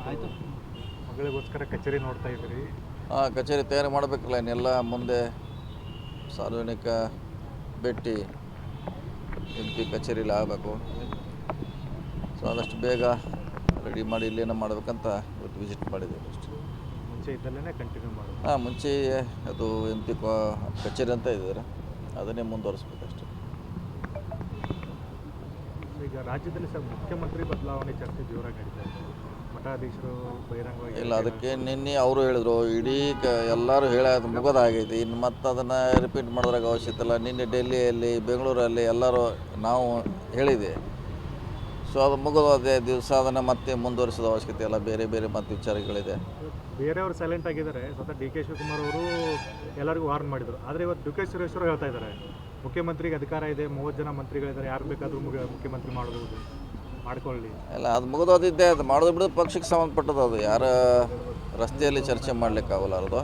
ಆಯಿತು. ಮಗಳಿಗೋಸ್ಕರ ಕಚೇರಿ ನೋಡ್ತಾ ಇದ್ದೀರಿ. ಕಚೇರಿ ತಯಾರಿ ಮಾಡಬೇಕಲ್ಲ, ಇನ್ನೆಲ್ಲ ಮುಂದೆ ಸಾರ್ವಜನಿಕ ಭೇಟಿ MP ಕಚೇರಿಲಿ ಆಗಬೇಕು. ಸೊ ಆದಷ್ಟು ಬೇಗ ರೆಡಿ ಮಾಡಿ ಇಲ್ಲೇನೋ ಮಾಡಬೇಕಂತ ಇವತ್ತು ವಿಸಿಟ್ ಮಾಡಿದ್ದೀವಿ ಅಷ್ಟೇ. ಮುಂಚೆ ಇದ್ದಲ್ಲೇ ಕಂಟಿನ್ಯೂ ಮಾಡೋದು. ಮುಂಚೆ ಅದು MP ಕಚೇರಿ ಅಂತ ಇದ್ದಾರೆ, ಅದನ್ನೇ ಮುಂದುವರಿಸ್ಬೇಕಷ್ಟೆ. ಈಗ ರಾಜ್ಯದಲ್ಲಿ ಸರ್ ಮುಖ್ಯಮಂತ್ರಿ ಬದಲಾವಣೆ ಚರ್ಚೆ ಜೋರಾಗಿ ನಡೀತಾ ಇದೆ. ಮಠಾಧೀಶರು ಬಹಿರಂಗವಾಗಿ ಇಲ್ಲ, ಅದಕ್ಕೆ ನಿನ್ನೆ ಅವರು ಹೇಳಿದರು, ಇಡೀ ಎಲ್ಲರೂ ಹೇಳೋದು ಮುಗೋದಾಗೈತಿ, ಇನ್ನು ಮತ್ತೆ ಅದನ್ನು ರಿಪೀಟ್ ಮಾಡೋದ್ರಾಗ ಅವಶ್ಯಕತೆ ಇಲ್ಲ. ನಿನ್ನೆ ಡೆಲ್ಲಿಯಲ್ಲಿ, ಬೆಂಗಳೂರಲ್ಲಿ ಎಲ್ಲರೂ ನಾವು ಹೇಳಿದೆ. ಸೊ ಅದು ಮುಗಿದೋದೇ ದಿವಸ ಅದನ್ನು ಮತ್ತೆ ಮುಂದುವರಿಸೋದ ಅವಶ್ಯಕತೆ ಇಲ್ಲ. ಬೇರೆ ಬೇರೆ ಮತ್ತೆ ವಿಚಾರಗಳಿದೆ. ಬೇರೆಯವರು ಸೈಲೆಂಟ್ ಆಗಿದ್ದಾರೆ. ಸ್ವತಃ DK ಶಿವಕುಮಾರ್ ಅವರು ಎಲ್ಲರಿಗೂ ವಾರ್ನ್ ಮಾಡಿದರು. ಆದರೆ ಇವತ್ತು DK ಸುರೇಶ್ವರು ಹೇಳ್ತಾ ಇದ್ದಾರೆ, ಮುಖ್ಯಮಂತ್ರಿಗೆ ಅಧಿಕಾರ ಇದೆ, 30 ಜನ ಮಂತ್ರಿಗಳಿದ್ದಾರೆ, ಯಾರು ಬೇಕಾದರೂ ಮುಖ್ಯಮಂತ್ರಿ ಮಾಡ್ಬೋದು, ಮಾಡ್ಕೊಳ್ಳಿ. ಇಲ್ಲ, ಅದು ಮುಗಿದೋದಿದ್ದೆ, ಅದು ಮಾಡೋದು ಬಿಡೋದು ಪಕ್ಷಕ್ಕೆ ಸಂಬಂಧಪಟ್ಟದ್ದು. ಅದು ಯಾರ ರಸ್ತೆಯಲ್ಲಿ ಚರ್ಚೆ ಮಾಡಲಿಕ್ಕಾಗಲಾರದು.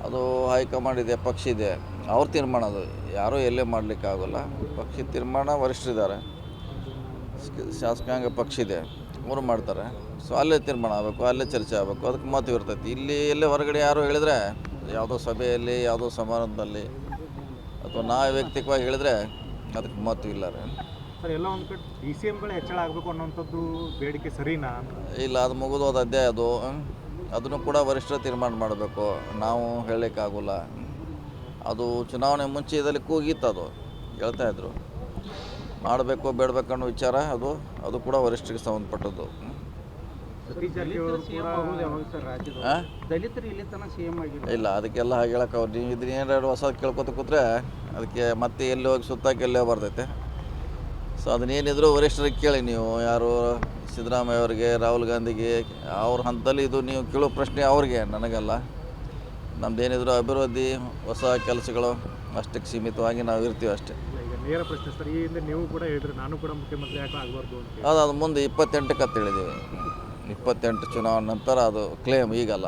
ಅದು ಹೈಕಮಾಂಡ್ ಇದೆ, ಪಕ್ಷ ಇದೆ, ಅವ್ರ ತೀರ್ಮಾನ. ಅದು ಯಾರೂ ಎಲ್ಲೇ ಮಾಡಲಿಕ್ಕಾಗಲ್ಲ. ಪಕ್ಷದ ತೀರ್ಮಾನ ವರಿಷ್ಠರಿದ್ದಾರೆ, ಶಾಸಕಾಂಗ ಪಕ್ಷ ಇದೆ, ಅವರು ಮಾಡ್ತಾರೆ. ಸೊ ಅಲ್ಲೇ ತೀರ್ಮಾನ ಆಗಬೇಕು, ಅಲ್ಲೇ ಚರ್ಚೆ ಆಗಬೇಕು, ಅದಕ್ಕೆ ಮಹತ್ವ ಇರ್ತೈತಿ. ಇಲ್ಲಿ ಎಲ್ಲೇ ಹೊರಗಡೆ ಯಾರು ಹೇಳಿದರೆ, ಯಾವುದೋ ಸಭೆಯಲ್ಲಿ, ಯಾವುದೋ ಸಮಾರಂಭದಲ್ಲಿ ಅಥವಾ ನಾವು ವೈಯಕ್ತಿಕವಾಗಿ ಹೇಳಿದರೆ ಅದಕ್ಕೆ ಮಹತ್ವ ಇಲ್ಲ ರೀ. ಸರ್, ಎಲ್ಲ ಒಂದು ಕಡೆ DCMಗಳು ಹೆಚ್ಚಳ ಆಗಬೇಕು ಅನ್ನೋಂಥದ್ದು ಬೇಡಿಕೆ ಸರಿನಾ? ಇಲ್ಲ, ಅದು ಮುಗಿದೋದ ಅಧ್ಯಾಯ ಅದು. ಅದನ್ನು ಕೂಡ ವರಿಷ್ಠರು ತೀರ್ಮಾನ ಮಾಡಬೇಕು, ನಾವು ಹೇಳಲಿಕ್ಕಾಗೋಲ್ಲ. ಅದು ಚುನಾವಣೆ ಮುಂಚೆದಲ್ಲಿ ಕೂಗಿತ್ತು, ಅದು ಹೇಳ್ತಾಯಿದ್ರು. ಮಾಡಬೇಕು ಬೇಡಬೇಕು ಅನ್ನೋ ವಿಚಾರ ಅದು ಕೂಡ ವರಿಷ್ಠರಿಗೆ ಸಂಬಂಧಪಟ್ಟದ್ದು. ಇಲ್ಲ, ಅದಕ್ಕೆಲ್ಲ ಹಾಗೆ ಹೇಳಕ್ಕೆ ಅವ್ರು ನೀವು ಇದನ್ನ ಏನಾರು ಹೊಸ ಕೇಳ್ಕೊತ ಕೂತ್ರೆ ಅದಕ್ಕೆ ಮತ್ತೆ ಎಲ್ಲಿ ಹೋಗಿ ಸುತ್ತಾಕೆ ಎಲ್ಲೇ ಬರ್ತೈತೆ. ಸೊ ಅದನ್ನೇನಿದ್ರು ವರಿಷ್ಠರಿಗೆ ಕೇಳಿ ನೀವು. ಯಾರು ಸಿದ್ದರಾಮಯ್ಯ ಅವ್ರಿಗೆ, ರಾಹುಲ್ ಗಾಂಧಿಗೆ, ಅವ್ರ ಹಂತದಲ್ಲಿ ಇದು ನೀವು ಕೇಳೋ ಪ್ರಶ್ನೆ ಅವ್ರಿಗೆ, ನನಗಲ್ಲ. ನಮ್ಮದೇನಿದ್ರು ಅಭಿವೃದ್ಧಿ, ಹೊಸ ಕೆಲಸಗಳು ಅಷ್ಟಕ್ಕೆ ಸೀಮಿತವಾಗಿ ನಾವು ಇರ್ತೀವಿ ಅಷ್ಟೇ. ಈಗ ನೇರ ಪ್ರಶ್ನೆ ಸರ್, ಈ ಹಿಂದೆ ನೀವು ಕೂಡ ಹೇಳಿದ್ರೆ ನಾನು ಕೂಡ ಮುಖ್ಯಮಂತ್ರಿ ಯಾಕೆ ಆಗಬಾರ್ದು ಅಂತ. ಅದು ಮುಂದೆ 28ಕ್ಕೆ ಅಂತ ಹೇಳಿದ್ದೀವಿ. 28 ಚುನಾವಣೆ ನಂತರ ಅದು ಕ್ಲೇಮ್, ಈಗಲ್ಲ.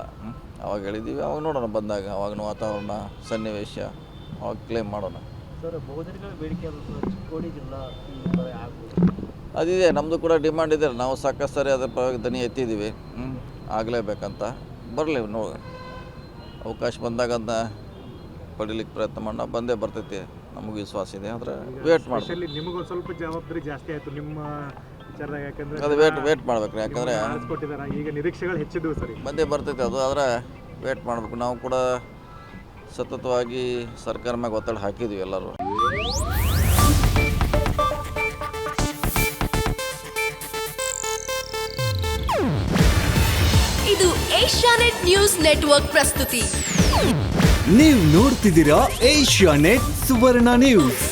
ಅವಾಗ ಹೇಳಿದ್ದೀವಿ, ಅವಾಗ ನೋಡೋಣ ಬಂದಾಗ, ಅವಾಗಿನ ವಾತಾವರಣ, ಸನ್ನಿವೇಶ, ಅವಾಗ ಕ್ಲೇಮ್ ಮಾಡೋಣ. ಸರ್, ಬಹುಜನಗಳ ಬೇಡಿಕೆ ಚಿಕ್ಕೋಡಿ ಜಿಲ್ಲಾ ಅದಿದೆ, ನಮ್ಮದು ಕೂಡ ಡಿಮಾಂಡ್ ಇದೆ. ನಾವು ಸಾಕಷ್ಟು ಸರಿ ಅದರ ಪರವಾಗಿ ದನಿ ಎತ್ತಿದ್ದೀವಿ. ಆಗಲೇಬೇಕಂತ. ಬರಲಿ, ಅವಕಾಶ ಬಂದಾಗ ಅದನ್ನ ಪಡೀಲಿಕ್ಕೆ ಪ್ರಯತ್ನ ಮಾಡೋಣ. ಬಂದೇ ಬರ್ತೈತಿ, ನಮಗೆ ವಿಶ್ವಾಸ ಇದೆ. ಆದರೆ ವೇಟ್ ಮಾಡಿ. ನಿಮಗೊಂದು ಸ್ವಲ್ಪ ಜವಾಬ್ದಾರಿ ಜಾಸ್ತಿ ಆಯಿತು ನಿಮ್ಮ ವಿಚಾರದಾಗ, ಯಾಕಂದರೆ ಅದು ವೇಟ್ ಮಾಡ್ಬೇಕು. ಯಾಕಂದರೆ ಕೊಟ್ಟಿದ್ದಾರೆ, ಈಗ ನಿರೀಕ್ಷೆಗಳು ಹೆಚ್ಚಿದ್ವು ಸರಿ, ಬಂದೇ ಬರ್ತೈತೆ ಅದು. ಆದರೆ ವೇಟ್ ಮಾಡಬೇಕು. ನಾವು ಕೂಡ ಸತತವಾಗಿ ಸರ್ಕಾರ ಮ್ಯಾಗ ಒತ್ತಡ ಹಾಕಿದ್ವಿ ಎಲ್ಲರೂ. ಇದು ಏಷ್ಯಾನೆಟ್ ನ್ಯೂಸ್ ನೆಟ್ವರ್ಕ್ ಪ್ರಸ್ತುತಿ. ನೀವು ನೋಡ್ತಿದ್ದೀರಾ ಏಷ್ಯಾನೆಟ್ ಸುವರ್ಣ ನ್ಯೂಸ್.